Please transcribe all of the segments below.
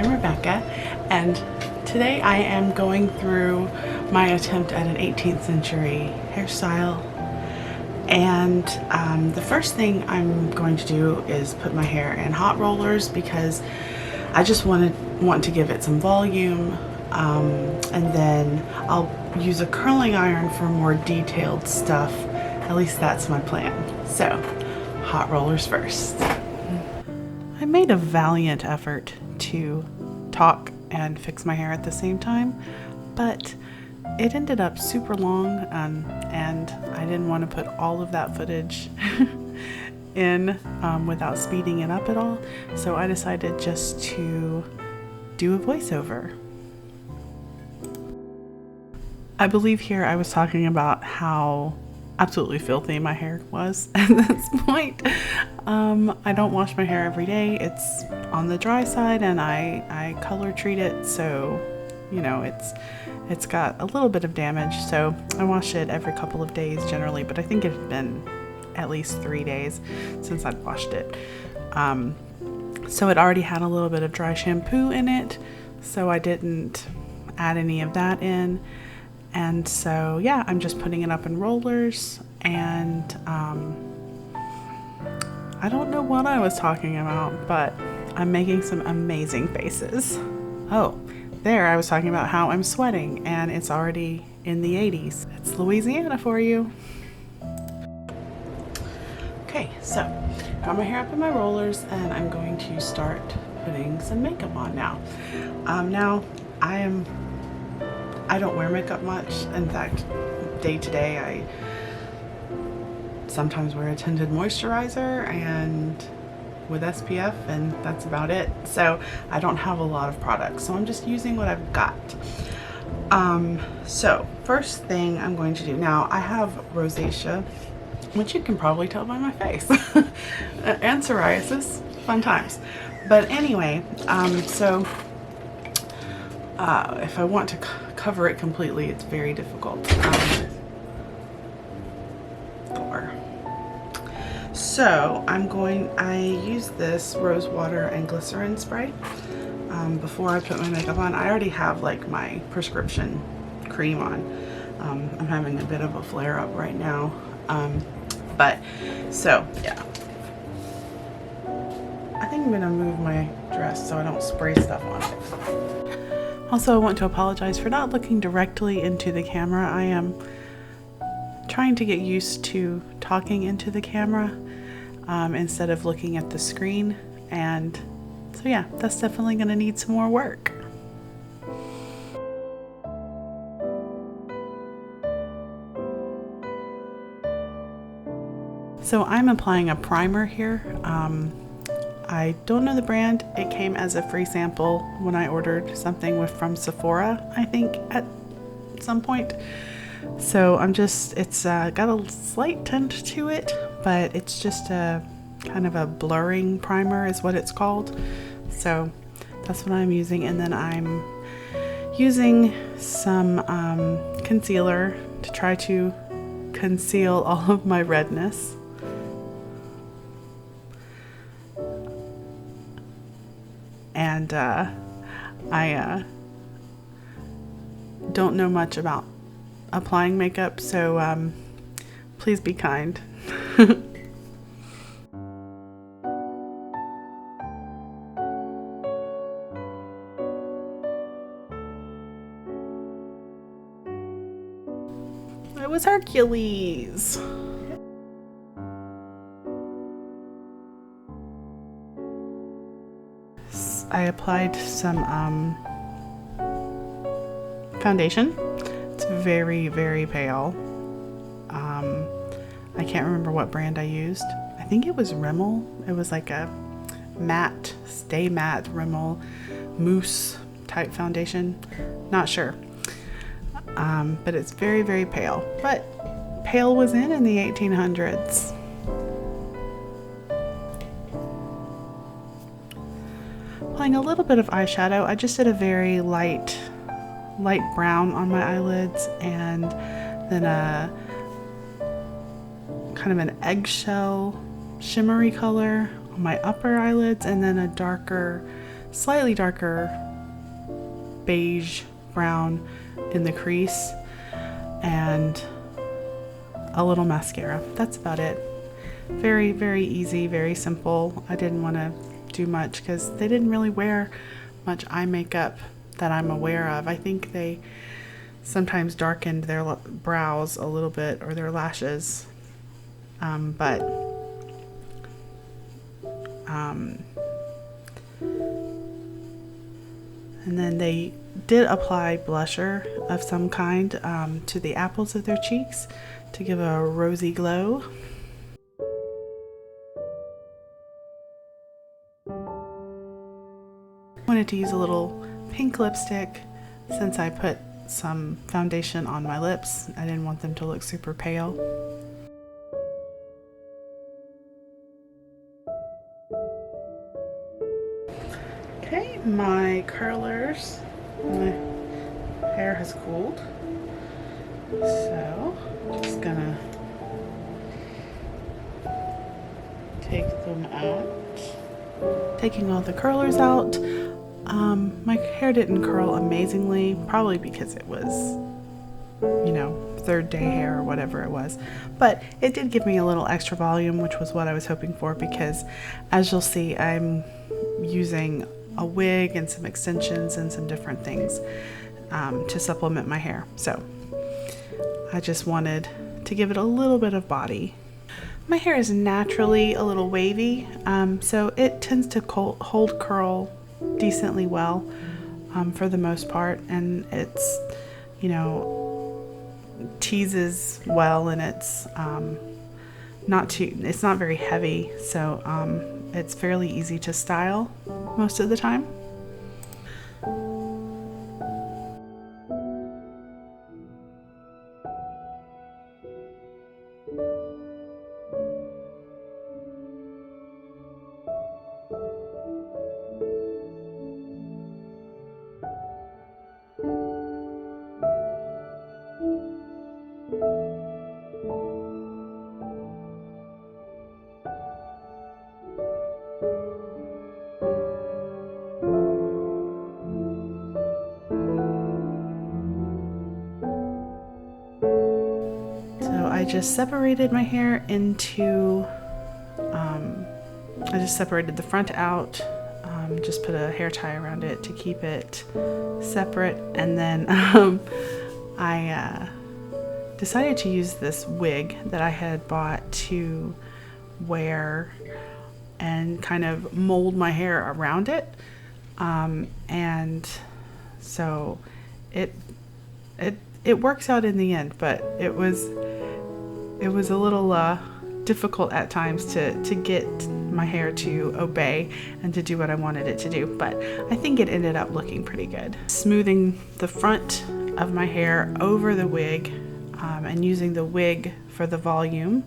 I'm Rebecca, and today I am going through my attempt at an 18th century hairstyle. And the first thing I'm going to do is put my hair in hot rollers because I just want to give it some volume, and then I'll use a curling iron for more detailed stuff. At least that's my plan. So, hot rollers first. I made a valiant effort to talk and fix my hair at the same time, but it ended up super long, and I didn't want to put all of that footage in without speeding it up at all, so I decided just to do a voiceover. I believe here I was talking about how absolutely filthy my hair was at this point. I don't wash my hair every day. It's on the dry side, and I color treat it, so you know it's got a little bit of damage, so I wash it every couple of days generally, but I think it had been at least 3 days since I'd washed it. So it already had a little bit of dry shampoo in it, so I didn't add any of that in. And so yeah, I'm just putting it up in rollers, and I don't know what I was talking about, but I'm making some amazing faces. Oh, there I was talking about how I'm sweating, and it's already in the 80s. It's Louisiana for you. Okay, so got my hair up in my rollers, and I'm going to start putting some makeup on now. Now I don't wear makeup much. In fact, day to day I sometimes wear a tinted moisturizer and with SPF, and that's about it. So I don't have a lot of products, so I'm just using what I've got. So first thing I'm going to do, now I have rosacea, which you can probably tell by my face, and psoriasis, fun times. But anyway, if I want to cover it completely, it's very difficult. So I use this rose water and glycerin spray before I put my makeup on. I already have like my prescription cream on. I'm having a bit of a flare up right now. But so yeah. I think I'm gonna move my dress so I don't spray stuff on it. Also, I want to apologize for not looking directly into the camera. I am trying to get used to talking into the camera instead of looking at the screen, and so yeah, that's definitely going to need some more work. So I'm applying a primer here. I don't know the brand. It came as a free sample when I ordered something from Sephora, I think, at some point. So it's got a slight tint to it, but it's just a kind of a blurring primer is what it's called. So that's what I'm using, and then I'm using some concealer to try to conceal all of my redness. And I don't know much about applying makeup, so please be kind. It was Hercules. I applied some foundation. It's very, very pale. I can't remember what brand I used. I think it was Rimmel. It was like a matte, stay matte Rimmel mousse type foundation. Not sure. But it's very, very pale. But pale was in the 1800s. Applying a little bit of eyeshadow. I just did a very light brown on my eyelids, and then a kind of an eggshell shimmery color on my upper eyelids, and then a darker slightly darker beige brown in the crease, and a little mascara. That's about it. Very, very easy, very simple. I didn't want to do much because they didn't really wear much eye makeup that I'm aware of. I think they sometimes darkened their brows a little bit or their lashes, but and then they did apply blusher of some kind to the apples of their cheeks to give a rosy glow. I wanted to use a little pink lipstick since I put some foundation on my lips. I didn't want them to look super pale. Okay, my curlers, my hair has cooled, so I'm just gonna take them out. Taking all the curlers out. My hair didn't curl amazingly, probably because it was, you know, third day hair or whatever it was, but it did give me a little extra volume, which was what I was hoping for, because as you'll see, I'm using a wig and some extensions and some different things to supplement my hair. So I just wanted to give it a little bit of body. My hair is naturally a little wavy, so it tends to hold curl decently well for the most part, and it's, you know, teases well, and it's not very heavy, so it's fairly easy to style most of the time. I just separated my hair into, I just separated the front out, just put a hair tie around it to keep it separate, and then I decided to use this wig that I had bought to wear and kind of mold my hair around it, and so it works out in the end, but it was a little difficult at times to get my hair to obey and to do what I wanted it to do, but I think it ended up looking pretty good. Smoothing the front of my hair over the wig and using the wig for the volume,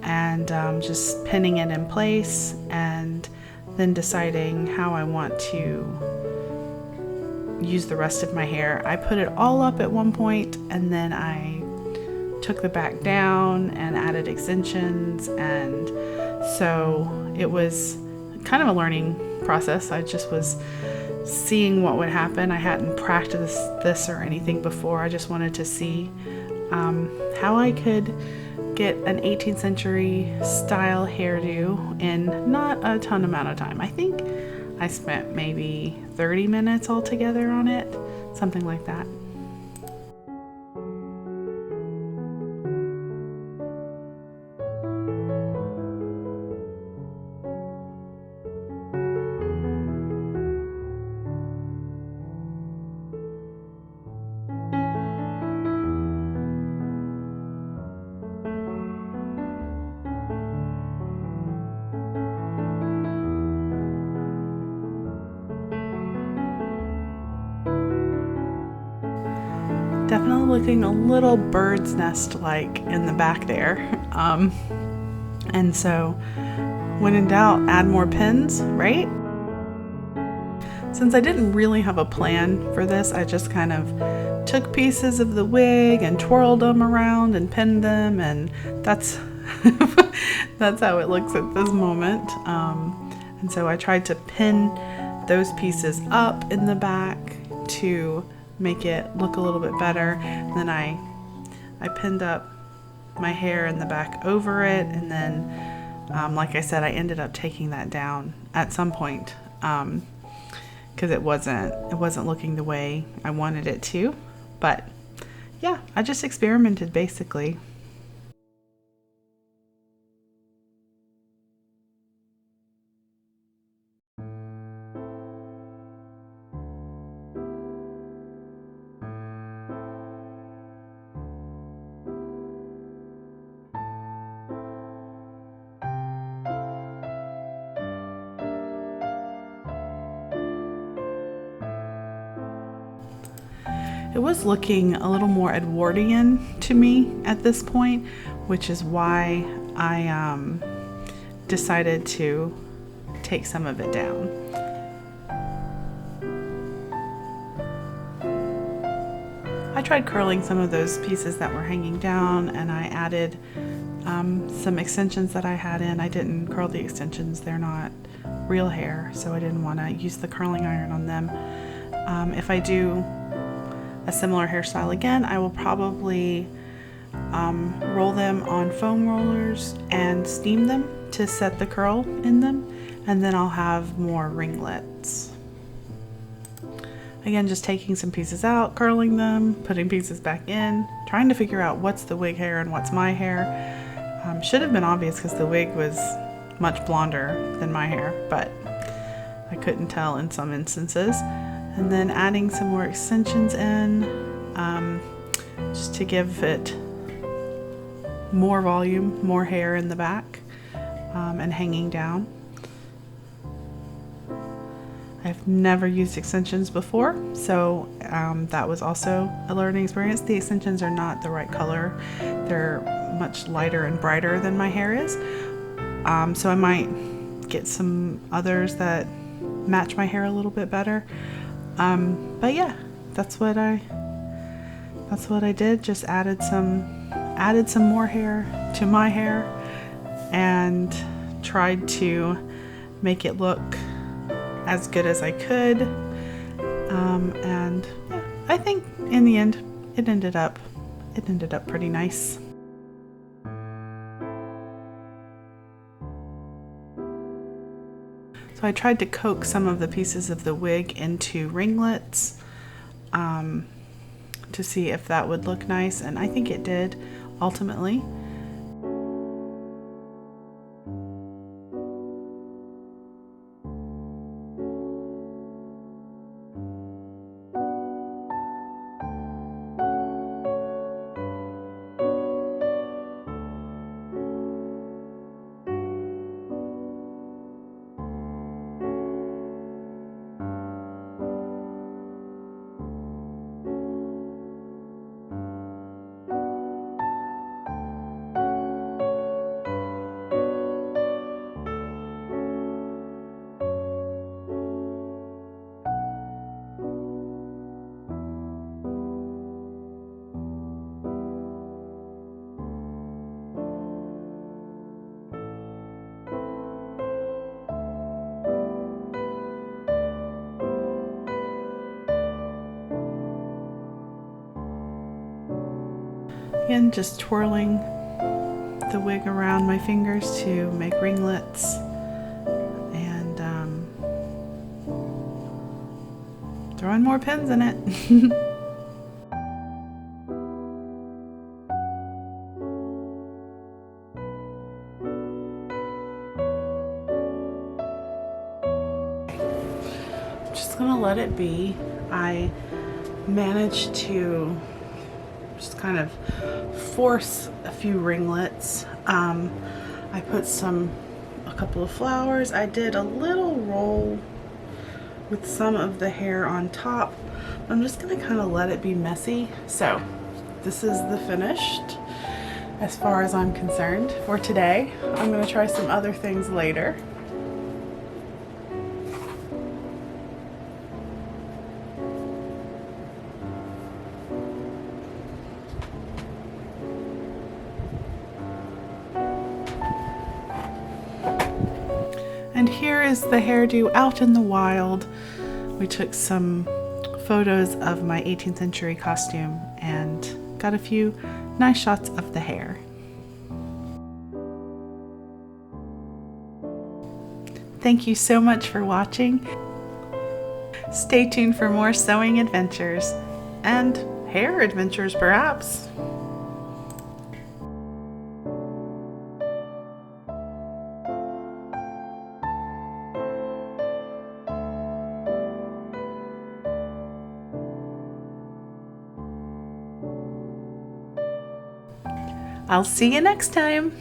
and just pinning it in place, and then deciding how I want to use the rest of my hair. I put it all up at one point, and then I took the back down and added extensions, and so it was kind of a learning process. I just was seeing what would happen. I hadn't practiced this or anything before. I just wanted to see how I could get an 18th century style hairdo in not a ton amount of time. I think I spent maybe 30 minutes altogether on it, something like that. Definitely looking a little bird's nest like in the back there, and so when in doubt, add more pins, right? Since I didn't really have a plan for this, I just kind of took pieces of the wig and twirled them around and pinned them, and that's that's how it looks at this moment. And so I tried to pin those pieces up in the back to make it look a little bit better. And then I pinned up my hair in the back over it, and then like I said, I ended up taking that down at some point because it wasn't looking the way I wanted it to. But yeah, I just experimented basically. It was looking a little more Edwardian to me at this point, which is why I decided to take some of it down. I tried curling some of those pieces that were hanging down, and I added some extensions that I had in. I didn't curl the extensions, they're not real hair, so I didn't want to use the curling iron on them. If I do a similar hairstyle again, I will probably roll them on foam rollers and steam them to set the curl in them, and then I'll have more ringlets. Again, just taking some pieces out, curling them, putting pieces back in, trying to figure out what's the wig hair and what's my hair. Should have been obvious because the wig was much blonder than my hair, but I couldn't tell in some instances. And then adding some more extensions in, just to give it more volume, more hair in the back, and hanging down. I've never used extensions before, so that was also a learning experience. The extensions are not the right color. They're much lighter and brighter than my hair is. So I might get some others that match my hair a little bit better. But yeah, that's what I did. Just added some more hair to my hair and tried to make it look as good as I could. And yeah, I think in the end it ended up pretty nice. So I tried to coax some of the pieces of the wig into ringlets to see if that would look nice, and I think it did ultimately. Again, just twirling the wig around my fingers to make ringlets, and throwing more pins in it. Just gonna let it be. I managed to just kind of force a few ringlets. I put a couple of flowers. I did a little roll with some of the hair on top. I'm just gonna kind of let it be messy. So this is the finished as far as I'm concerned for today. I'm gonna try some other things later. And here is the hairdo out in the wild. We took some photos of my 18th century costume and got a few nice shots of the hair. Thank you so much for watching. Stay tuned for more sewing adventures and hair adventures, perhaps. I'll see you next time.